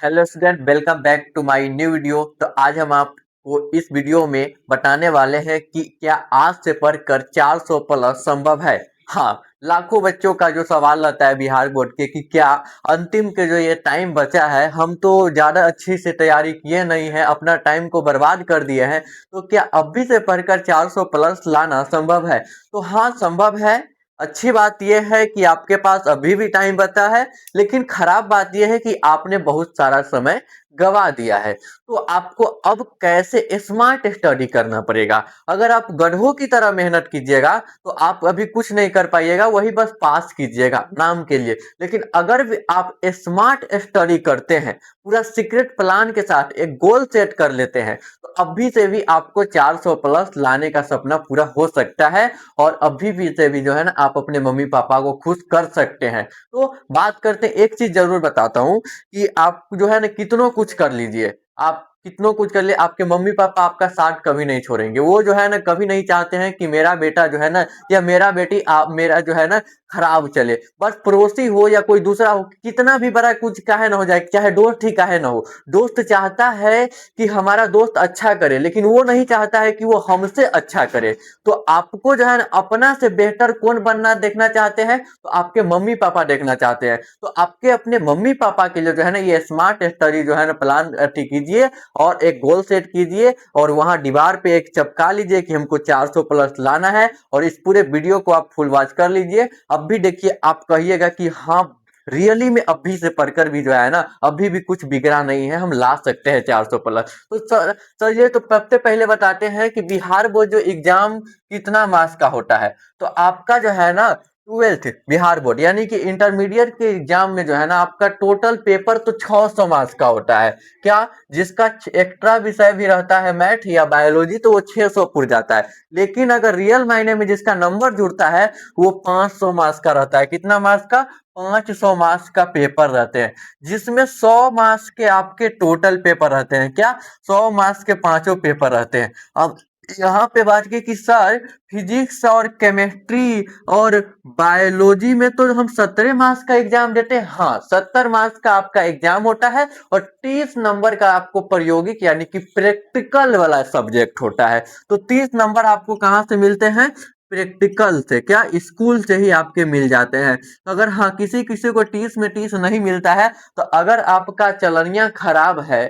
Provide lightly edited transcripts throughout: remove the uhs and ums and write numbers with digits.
Hello student, welcome back to my new video. तो आज हम आपको इस वीडियो में बताने वाले हैं कि क्या आज से पढ़कर 400 प्लस संभव है। हाँ, लाखों बच्चों का जो सवाल रहता है बिहार बोर्ड के कि क्या अंतिम के जो ये टाइम बचा है, हम तो ज़्यादा अच्छी से तैयारी किए नहीं है, अपना टाइम को बर्बाद कर दिए हैं, तो क्या अभी से पढ़कर 400 प्लस लाना संभव है। तो हाँ, संभव है। अच्छी बात यह है कि आपके पास अभी भी टाइम बचा है, लेकिन खराब बात यह है कि आपने बहुत सारा समय गवा दिया है। तो आपको अब कैसे स्मार्ट स्टडी करना पड़ेगा। अगर आप गधों की तरह मेहनत कीजिएगा तो आप अभी कुछ नहीं कर पाइएगा, वही बस पास कीजिएगा नाम के लिए। लेकिन अगर भी आप स्मार्ट स्टडी करते हैं, पूरा सीक्रेट प्लान के साथ एक गोल सेट कर लेते हैं, तो अभी से भी आपको 400 प्लस लाने का सपना पूरा हो सकता है। और अभी भी से भी जो है ना, आप अपने मम्मी पापा को खुश कर सकते हैं। तो बात करते हैं, एक चीज जरूर बताता हूँ कि आप जो है ना कितनों कुछ कर लीजिए, आप कितनों कुछ कर ले, आपके मम्मी पापा आपका साथ कभी नहीं छोड़ेंगे। वो जो है ना कभी नहीं चाहते हैं कि मेरा बेटा जो है ना या मेरा बेटी आप मेरा जो है ना खराब चले। बस पड़ोसी हो या कोई दूसरा हो, कितना भी बड़ा कुछ काहे ना हो जाए, चाहे दोस्त ही काहे ना हो, दोस्त चाहता है कि हमारा दोस्त अच्छा करे, लेकिन वो नहीं चाहता है कि वो हमसे अच्छा करे। तो आपको जो है ना अपना से बेहतर कौन बनना देखना चाहते हैं, तो आपके मम्मी पापा देखना चाहते हैं। तो आपके अपने मम्मी पापा के लिए जो है ना ये स्मार्ट स्टडी जो है ना प्लान कीजिए और एक गोल सेट कीजिए और वहां दीवार पे एक चपका लीजिए कि हमको 400 प्लस लाना है। और इस पूरे वीडियो को आप फुल वॉच कर लीजिए। अब भी देखिए, आप कहिएगा कि हाँ, रियली में अभी से पढ़कर भी जो है ना अभी भी कुछ बिगड़ा नहीं है, हम ला सकते हैं 400 प्लस। तो चलिए, तो सबसे पहले बताते हैं कि बिहार बोर्ड जो एग्जाम कितना मार्क्स का होता है। तो आपका जो है ना 12th बिहार बोर्ड यानी कि इंटरमीडिएट के एग्जाम में जो है ना आपका टोटल पेपर तो 600 मार्क्स का होता है। क्या, जिसका एक्स्ट्रा विषय भी रहता है मैथ या बायोलॉजी, तो वो 600 पुर जाता है। लेकिन अगर रियल मायने में जिसका नंबर जुड़ता है वो 500 मार्क्स का रहता है। कितना मार्क्स का? 500 मार्क्स का पेपर रहते हैं, जिसमें 100 मार्क्स के आपके टोटल पेपर रहते हैं। क्या, 100 मार्क्स के पांचों पेपर रहते हैं। अब यहाँ पे बात की कि सर, फिजिक्स और केमिस्ट्री और बायोलॉजी में तो हम 17 मार्क्स का एग्जाम देते हैं। हाँ, 70 मार्क्स का आपका एग्जाम होता है और 30 नंबर का आपको प्रायोगिक यानी कि प्रैक्टिकल वाला सब्जेक्ट होता है। तो 30 नंबर आपको कहाँ से मिलते हैं? प्रैक्टिकल से। क्या, स्कूल से ही आपके मिल जाते हैं। अगर हाँ किसी किसी को 30 में 30 नहीं मिलता है, तो अगर आपका चलनिया खराब है,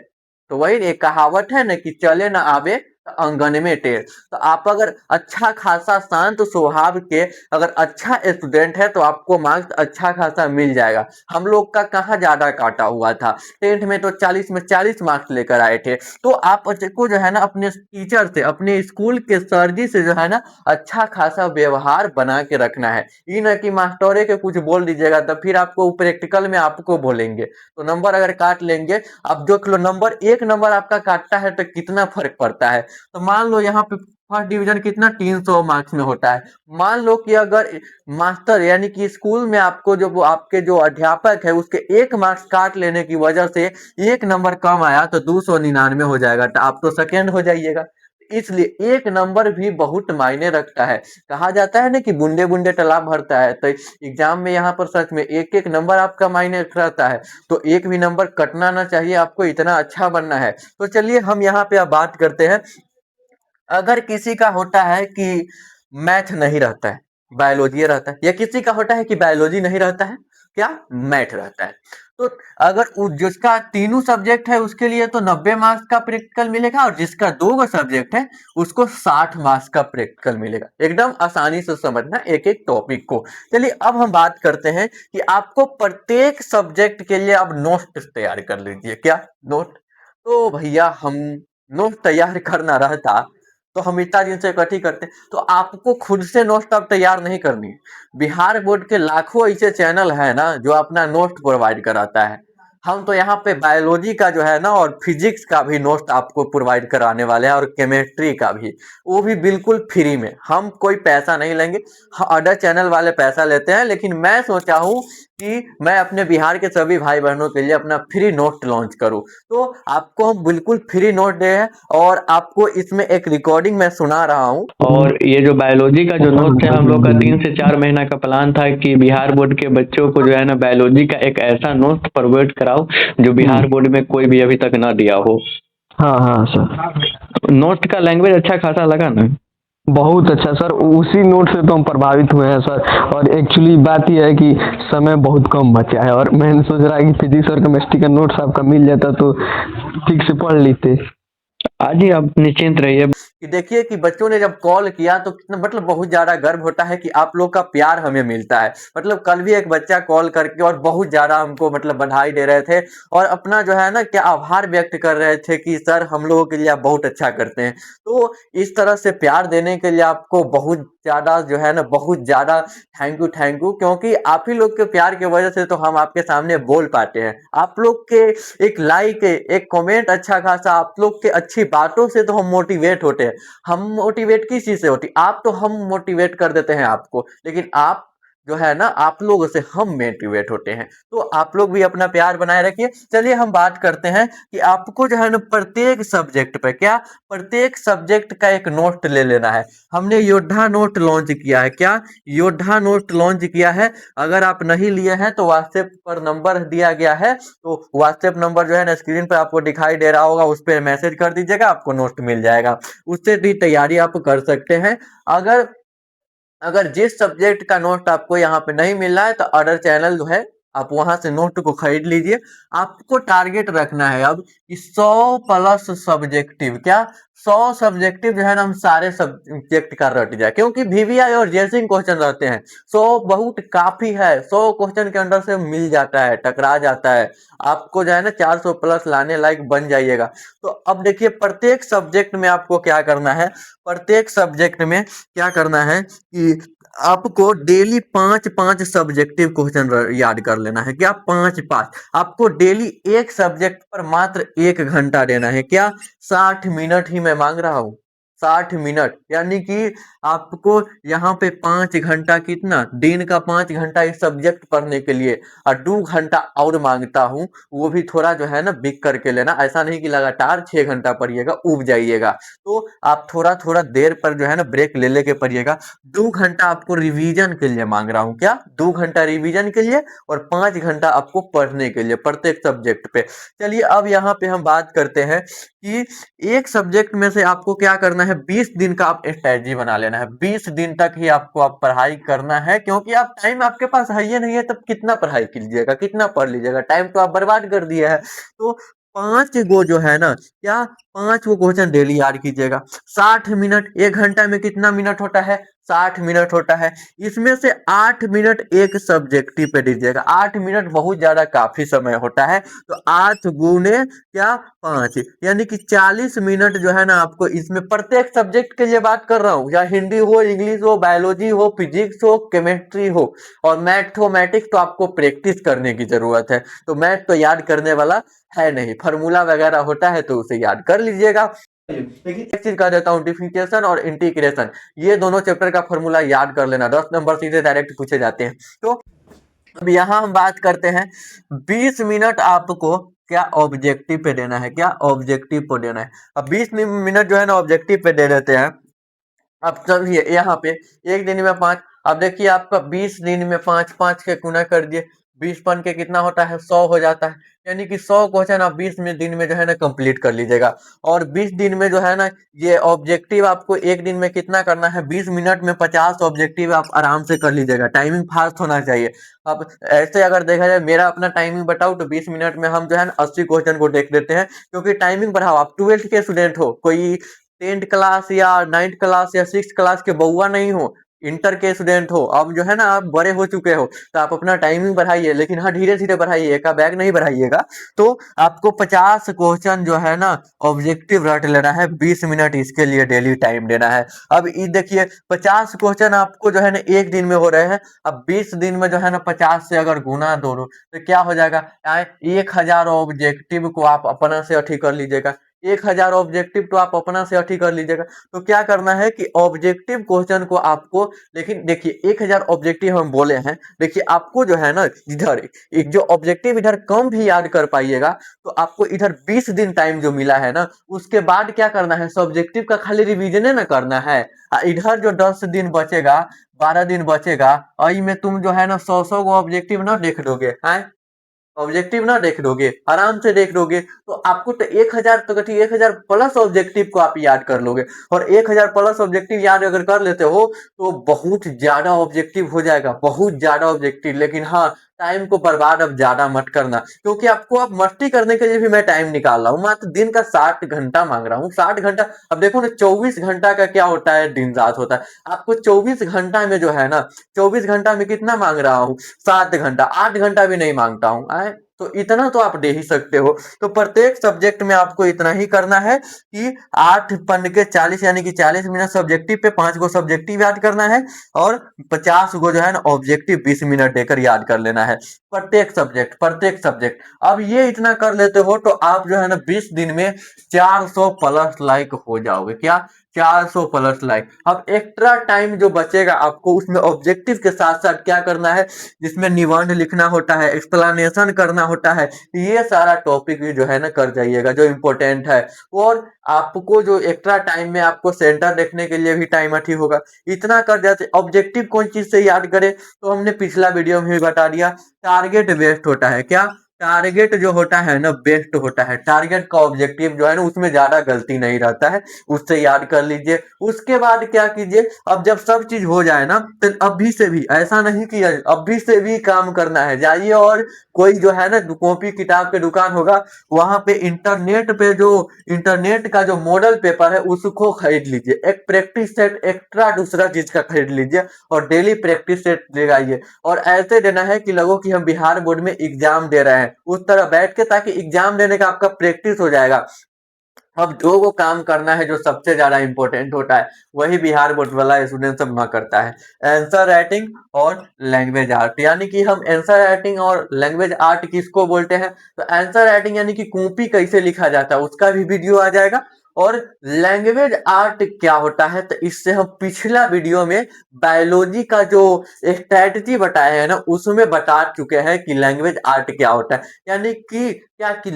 तो वही एक कहावत है ना कि चले ना आवे तो अंगन में टेढ़। तो आप अगर अच्छा खासा शांत स्वभाव के अगर अच्छा स्टूडेंट है तो आपको मार्क्स अच्छा खासा मिल जाएगा। हम लोग का कहाँ ज्यादा काटा हुआ था, 10th में तो 40 में 40 मार्क्स लेकर आए थे। तो आप को जो है ना अपने टीचर से, अपने स्कूल के सर जी से जो है ना अच्छा खासा व्यवहार बना के रखना है। ये ना कि मास्टरे के कुछ बोल दीजिएगा तो फिर आपको प्रैक्टिकल में आपको बोलेंगे तो नंबर अगर काट लेंगे। अब देख लो, नंबर एक नंबर आपका काटता है तो कितना फर्क पड़ता है। तो मान लो यहाँ पे फर्स्ट डिवीजन कितना 300 मार्क्स में होता है। मान लो कि अगर मास्टर यानी कि स्कूल में आपको जो वो आपके जो अध्यापक है उसके एक मार्क्स काट लेने की वजह से एक नंबर कम आया तो 299 हो जाएगा, तो आप तो सेकेंड हो जाइएगा। इसलिए एक नंबर भी बहुत मायने रखता है। कहा जाता है ना कि बूंदे बूंदे तालाब भरता है, तो एग्जाम में यहाँ पर सच में एक एक नंबर आपका मायने रहता है। तो एक भी नंबर कटना ना चाहिए, आपको इतना अच्छा बनना है। तो चलिए हम यहाँ पे अब बात करते हैं। अगर किसी का होता है कि मैथ नहीं रहता है, बायोलॉजी रहता है, या किसी का होता है कि बायोलॉजी नहीं रहता है, क्या, मैथ रहता है। तो अगर जिसका तीनों सब्जेक्ट है उसके लिए तो 90 मार्क्स का प्रैक्टिकल मिलेगा, और जिसका दो गो सब्जेक्ट है उसको 60 मार्क्स का प्रैक्टिकल मिलेगा। एकदम आसानी से समझना एक एक टॉपिक को। चलिए अब हम बात करते हैं कि आपको प्रत्येक सब्जेक्ट के लिए अब नोट तैयार कर लीजिए। क्या, नोट? तो भैया हम नोट तैयार करना रहता तो हम इतना दिन से इकट्ठी करते। तो आपको खुद से नोट अब तैयार नहीं करनी है। बिहार बोर्ड के लाखों ऐसे चैनल है ना जो अपना नोट प्रोवाइड कराता है। हम तो यहाँ पे बायोलॉजी का जो है ना और फिजिक्स का भी नोट आपको प्रोवाइड कराने वाले हैं, और केमिस्ट्री का भी, वो भी बिल्कुल फ्री में। हम कोई पैसा नहीं लेंगे। हाँ, अदर चैनल वाले पैसा लेते हैं, लेकिन मैं सोचा हूँ कि मैं अपने बिहार के सभी भाई बहनों के लिए अपना फ्री नोट लॉन्च करूं। तो आपको हम बिल्कुल फ्री नोट दे हैं और आपको इसमें एक रिकॉर्डिंग मैं सुना रहा हूं। और ये जो बायोलॉजी का जो नोट है, हम लोग का 3 से 4 महीना का प्लान था कि बिहार बोर्ड के बच्चों को जो है ना बायोलॉजी का एक ऐसा नोट प्रोवाइड कराओ जो बिहार बोर्ड में कोई भी अभी तक ना दिया हो। हाँ हाँ सर, नोट का लैंग्वेज अच्छा खासा लगा ना? बहुत अच्छा सर, उसी नोट से तो हम प्रभावित हुए हैं सर। और एक्चुअली बात यह है कि समय बहुत कम बचा है और मैंने सोच रहा है कि फिजिक्स और केमिस्ट्री का नोट्स आपका मिल जाता तो ठीक से पढ़ लेते। आज ही आप निश्चिंत रहिए कि देखिए कि बच्चों ने जब कॉल किया तो कितना मतलब बहुत ज्यादा गर्व होता है कि आप लोग का प्यार हमें मिलता है। मतलब कल भी एक बच्चा कॉल करके और बहुत ज्यादा हमको मतलब बधाई दे रहे थे और अपना जो है ना क्या आभार व्यक्त कर रहे थे कि सर हम लोगों के लिए आप बहुत अच्छा करते हैं। तो इस तरह से प्यार देने के लिए आपको बहुत ज्यादा जो है ना बहुत ज्यादा थैंक यू, क्योंकि आप ही लोग के प्यार की वजह से तो हम आपके सामने बोल पाते हैं। आप लोग के एक लाइक, एक कमेंट अच्छा खासा, आप लोग के अच्छी बातों से तो हम मोटिवेट होते हैं। हम मोटिवेट किस चीज से होती, आप तो हम मोटिवेट कर देते हैं आपको, लेकिन आप जो है ना आप लोगों से हम मोटिवेट होते हैं। तो आप लोग भी अपना प्यार बनाए रखिए। चलिए हम बात करते हैं कि आपको जो है ना प्रत्येक सब्जेक्ट पे क्या, प्रत्येक सब्जेक्ट का एक नोट ले लेना है। हमने योद्धा नोट लॉन्च किया है। क्या योद्धा नोट लॉन्च किया है? अगर आप नहीं लिए हैं तो व्हाट्सएप पर नंबर दिया गया है, तो व्हाट्सएप नंबर जो है ना स्क्रीन पर आपको दिखाई दे रहा होगा, उस पर मैसेज कर दीजिएगा, आपको नोट मिल जाएगा। उससे भी तैयारी आप कर सकते हैं। अगर अगर जिस सब्जेक्ट का नोट आपको यहाँ पे नहीं मिल रहा है तो अदर चैनल जो है आप वहां से नोट को खरीद लीजिए। आपको टारगेट रखना है अब कि 100 प्लस सब्जेक्टिव, क्या 100 सब्जेक्टिव जो है ना हम सारे सब्जेक्ट का रट जाए, क्योंकि वीवीआई और जेसिंग क्वेश्चन रहते हैं। 100 बहुत काफी है, 100 क्वेश्चन के अंदर से मिल जाता है, टकरा जाता है। आपको जो है ना 400 प्लस लाने लायक बन जाइएगा। तो अब देखिए प्रत्येक सब्जेक्ट में आपको क्या करना है, प्रत्येक सब्जेक्ट में क्या करना है कि आपको डेली 5-5 सब्जेक्टिव क्वेश्चन याद कर लेना है। क्या 5-5, आपको डेली एक सब्जेक्ट पर मात्र 1 घंटा देना है। क्या 60 मिनट ही मैं मांग रहा हूँ, 60 मिनट, यानी कि आपको यहाँ पे 5 घंटा, कितना दिन का 5 घंटा इस सब्जेक्ट पढ़ने के लिए, और 2 घंटा और मांगता हूँ, वो भी थोड़ा जो है ना बिक करके लेना। ऐसा नहीं कि लगातार 6 घंटा पढ़िएगा, उब जाइएगा। तो आप थोड़ा थोड़ा देर पर जो है ना ब्रेक ले लेके पढ़िएगा। 2 घंटा आपको रिवीजन के लिए मांग रहा हूँ। क्या 2 घंटा रिवीजन के लिए और 5 घंटा आपको पढ़ने के लिए प्रत्येक सब्जेक्ट पे। चलिए अब यहाँ पे हम बात करते हैं कि एक सब्जेक्ट में से आपको क्या करना है, 20 दिन का आप स्ट्रेटजी बना लेना है। 20 दिन तक ही आपको आप पढ़ाई करना है, क्योंकि आप टाइम आपके पास है ही नहीं है, तब कितना पढ़ाई कीजिएगा, कितना पढ़ लीजिएगा, टाइम तो आप बर्बाद कर दिए है। तो 5 गो जो है ना, क्या 5 गो क्वेश्चन डेली याद कीजिएगा। 60 मिनट, 1 घंटा में कितना मिनट होता है, 60 मिनट होता है। इसमें से 8 मिनट एक सब्जेक्टिव पे दीजिएगा। 8 मिनट बहुत ज्यादा काफी समय होता है, तो 8 गुने क्या 5, यानी कि 40 मिनट जो है ना आपको इसमें प्रत्येक सब्जेक्ट के लिए बात कर रहा हूँ, या हिंदी हो, इंग्लिश हो, बायोलॉजी हो, फिजिक्स हो, केमिस्ट्री हो और मैथमेटिक्स, तो आपको प्रैक्टिस करने की जरूरत है। तो मैथ तो याद करने वाला है नहीं, फार्मूला वगैरह होता है तो उसे याद कर लीजिएगा। लेकिन एक चीज कह देता हूँ, डिफरेंशिएशन और इंटीग्रेशन, ये दोनों चैप्टर का फॉर्मूला याद कर लेना, 10 नंबर सीधे डायरेक्ट पूछे जाते हैं। तो अब यहाँ हम बात करते हैं, 20 मिनट आपको क्या ऑब्जेक्टिव पे देना है, क्या ऑब्जेक्टिव पे देना है। अब 20 मिनट जो है ना ऑब्जेक्टिव पे दे देते हैं। अब चलिए यहाँ पे एक दिन में 5, अब देखिए आपका 20 दिन में 5-5 के गुना कर दिए, 20 के कितना होता है, 100 हो जाता है। यानी कि 100 क्वेश्चन आप 20 दिन में जो है ना कंप्लीट कर लीजिएगा। और 20 दिन में जो है ना ये ऑब्जेक्टिव आपको एक दिन में कितना करना है, 20 मिनट में 50 ऑब्जेक्टिव आप आराम से कर लीजिएगा। टाइमिंग फास्ट होना चाहिए। अब ऐसे अगर देखा जाए, मेरा अपना टाइमिंग बताऊं तो 20 मिनट में हम जो है ना 80 क्वेश्चन को देख लेते हैं, क्योंकि टाइमिंग बढ़ाओ। आप 12th के स्टूडेंट हो, कोई 10th क्लास या 9th क्लास या 6th क्लास के बउआ नहीं हो, इंटर के स्टूडेंट हो। अब जो है ना आप बड़े हो चुके हो, तो आप अपना टाइमिंग बढ़ाइए, लेकिन हाँ धीरे धीरे बढ़ाइए, का बैग नहीं बढ़ाइएगा। तो आपको 50 क्वेश्चन जो है ना ऑब्जेक्टिव रट लेना है, 20 मिनट इसके लिए डेली टाइम देना है। अब ये देखिए 50 क्वेश्चन आपको जो है ना एक दिन में हो रहे हैं। अब 20 दिन में जो है ना 50 से अगर गुना दोनों तो क्या हो जाएगा, 1000 ऑब्जेक्टिव को आप अपना से अठी कर लीजिएगा। 1000 ऑब्जेक्टिव तो आप अपना से अठी कर लीजिएगा। तो क्या करना है कि ऑब्जेक्टिव क्वेश्चन को आपको, लेकिन देखिए 1000 ऑब्जेक्टिव हम बोले हैं, देखिए आपको जो है ना इधर एक जो ऑब्जेक्टिव इधर कम भी याद कर पाइएगा, तो आपको इधर 20 दिन टाइम जो मिला है ना, उसके बाद क्या करना है, सब्जेक्टिव का खाली रिवीजन ना करना है। इधर जो 10 दिन बचेगा, 12 दिन बचेगा, और में तुम जो है ना 100 को ऑब्जेक्टिव ना देख लोगे हैं, ऑब्जेक्टिव ना देख लोगे, आराम से देख लोगे, तो आपको तो 1000 तो 1000 प्लस ऑब्जेक्टिव को आप याद कर लोगे। और 1000 प्लस ऑब्जेक्टिव याद अगर कर लेते हो तो बहुत ज्यादा ऑब्जेक्टिव हो जाएगा, बहुत ज्यादा ऑब्जेक्टिव। लेकिन हाँ, टाइम को बर्बाद अब ज्यादा मत करना, क्योंकि आपको अब मस्ती करने के लिए भी मैं टाइम निकाल रहा हूँ, मात्र दिन का 60 घंटा मांग रहा हूँ, 60 घंटा। अब देखो ना 24 घंटा का क्या होता है, दिन रात होता है, आपको 24 घंटा में जो है ना, 24 घंटा में कितना मांग रहा हूँ, 7 घंटा, 8 घंटा भी नहीं मांगता हूँ। तो इतना तो आप दे ही सकते हो। तो प्रत्येक सब्जेक्ट में आपको इतना ही करना है कि 8 पन्ने के 40 यानी कि 40 मिनट सब्जेक्टिव पे 5 गो सब्जेक्टिव याद करना है, और 50 गो जो है ना ऑब्जेक्टिव 20 मिनट देकर याद कर लेना है, प्रत्येक सब्जेक्ट। अब ये इतना कर लेते हो तो आप जो है ना 20 दिन में 400 प्लस लाइक हो जाओगे। क्या, 400 प्लस लाइक। अब एक्स्ट्रा टाइम जो बचेगा आपको, उसमें ऑब्जेक्टिव के साथ साथ क्या करना है, जिसमें निबंध लिखना होता है, एक्सप्लेनेशन करना होता है, ये सारा टॉपिक भी जो है ना कर जाइएगा, जो इम्पोर्टेंट है। और आपको जो एक्स्ट्रा टाइम में आपको सेंटर देखने के लिए भी टाइम अठी होगा। इतना कर जाते, ऑब्जेक्टिव कौन चीज से याद करे, तो हमने पिछला वीडियो में भी बता दिया, टारगेट बेस्ड होता है। क्या, टारगेट जो होता है ना बेस्ट होता है, टारगेट का ऑब्जेक्टिव जो है ना उसमें ज्यादा गलती नहीं रहता है, उससे याद कर लीजिए। उसके बाद क्या कीजिए, अब जब सब चीज हो जाए ना, तो अभी से भी ऐसा नहीं किया, अभी से भी काम करना है, जाइए और कोई जो है ना कॉपी किताब के दुकान होगा, वहां पे इंटरनेट पे जो इंटरनेट का जो मॉडल पेपर है उसको खरीद लीजिए, एक प्रैक्टिस सेट एक्स्ट्रा दूसरा चीज का खरीद लीजिए, और डेली प्रैक्टिस सेट लगाइए। और ऐसे देना है कि लगो कि हम बिहार बोर्ड में एग्जाम दे रहे हैं, उस तरह बैठ के, ताकि एग्जाम देने का आपका प्रैक्टिस हो जाएगा। अब जो वो काम करना है जो सबसे ज्यादा इंपॉर्टेंट होता है, वही बिहार बोर्ड वाला स्टूडेंट सब ना करता है, आंसर राइटिंग और लैंग्वेज आर्ट। यानी कि हम आंसर राइटिंग और लैंग्वेज आर्ट किसको बोलते हैं, तो आंसर राइटिंग यानी कि कॉपी कैसे लिखा जाता है उसका भी वीडियो आ जाएगा। और लैंग्वेज आर्ट क्या होता है, तो इससे हम पिछला वीडियो में बायोलॉजी का जो स्ट्रैटेजी बताया है ना, उसमें बता चुके हैं कि लैंग्वेज आर्ट क्या होता है। यानी कि क्या कि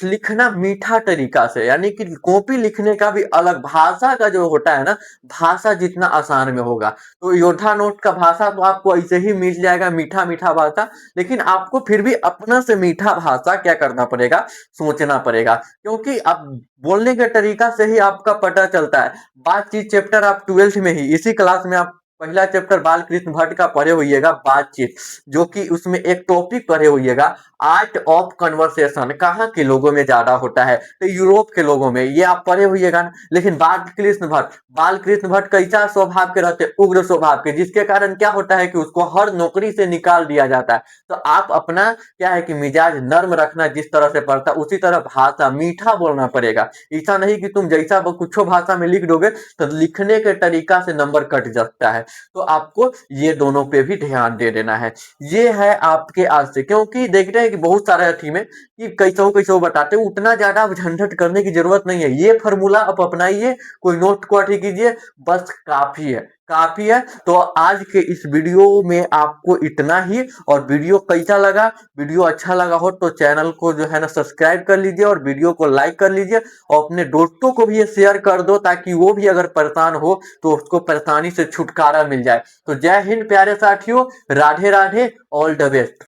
लिखना मीठा तरीका से, यानी कि कॉपी लिखने का भी अलग, भाषा का जो होता है ना, भाषा जितना आसान में होगा। तो योद्धा नोट का भाषा तो आपको ऐसे ही मिल जाएगा, मीठा मीठा भाषा, लेकिन आपको फिर भी अपना से मीठा भाषा क्या करना पड़ेगा, सोचना पड़ेगा, क्योंकि आप बोलने के तरीका से ही आपका पता चलता है। बातचीत चैप्टर आप 12th में ही इसी क्लास में आप पहला चैप्टर बालकृष्ण भट्ट का पढ़े होइएगा, बातचीत, जो कि उसमें एक टॉपिक पढ़े होइएगा, आर्ट ऑफ कन्वर्सेशन। कहाँ के लोगों में ज्यादा होता है, तो यूरोप के लोगों में, ये आप पढ़े होइएगा ना। लेकिन बालकृष्ण भट्ट कैसा स्वभाव के रहते, उग्र स्वभाव के, जिसके कारण क्या होता है कि उसको हर नौकरी से निकाल दिया जाता है। तो आप अपना क्या है कि मिजाज नर्म रखना, जिस तरह से पढ़ता उसी तरह भाषा मीठा बोलना पड़ेगा। ऐसा नहीं कि तुम जैसा कुछ भाषा में लिख दोगे तो लिखने के तरीका से नंबर कट सकता है। तो आपको ये दोनों पे भी ध्यान दे देना है। ये है आपके आज से, क्योंकि देख रहे हैं कि बहुत सारे अथी में कि कैसे बताते हैं, उतना ज्यादा झंझट करने की जरूरत नहीं है। ये फॉर्मूला आप अपनाइए, कोई नोट को अथी कीजिए, बस काफी है, काफी है। तो आज के इस वीडियो में आपको इतना ही। और वीडियो कैसा लगा, वीडियो अच्छा लगा हो तो चैनल को जो है ना सब्सक्राइब कर लीजिए, और वीडियो को लाइक कर लीजिए, और अपने दोस्तों को भी ये शेयर कर दो, ताकि वो भी अगर परेशान हो तो उसको परेशानी से छुटकारा मिल जाए। तो जय हिंद प्यारे साथियों, Radhe Radhe, all the best.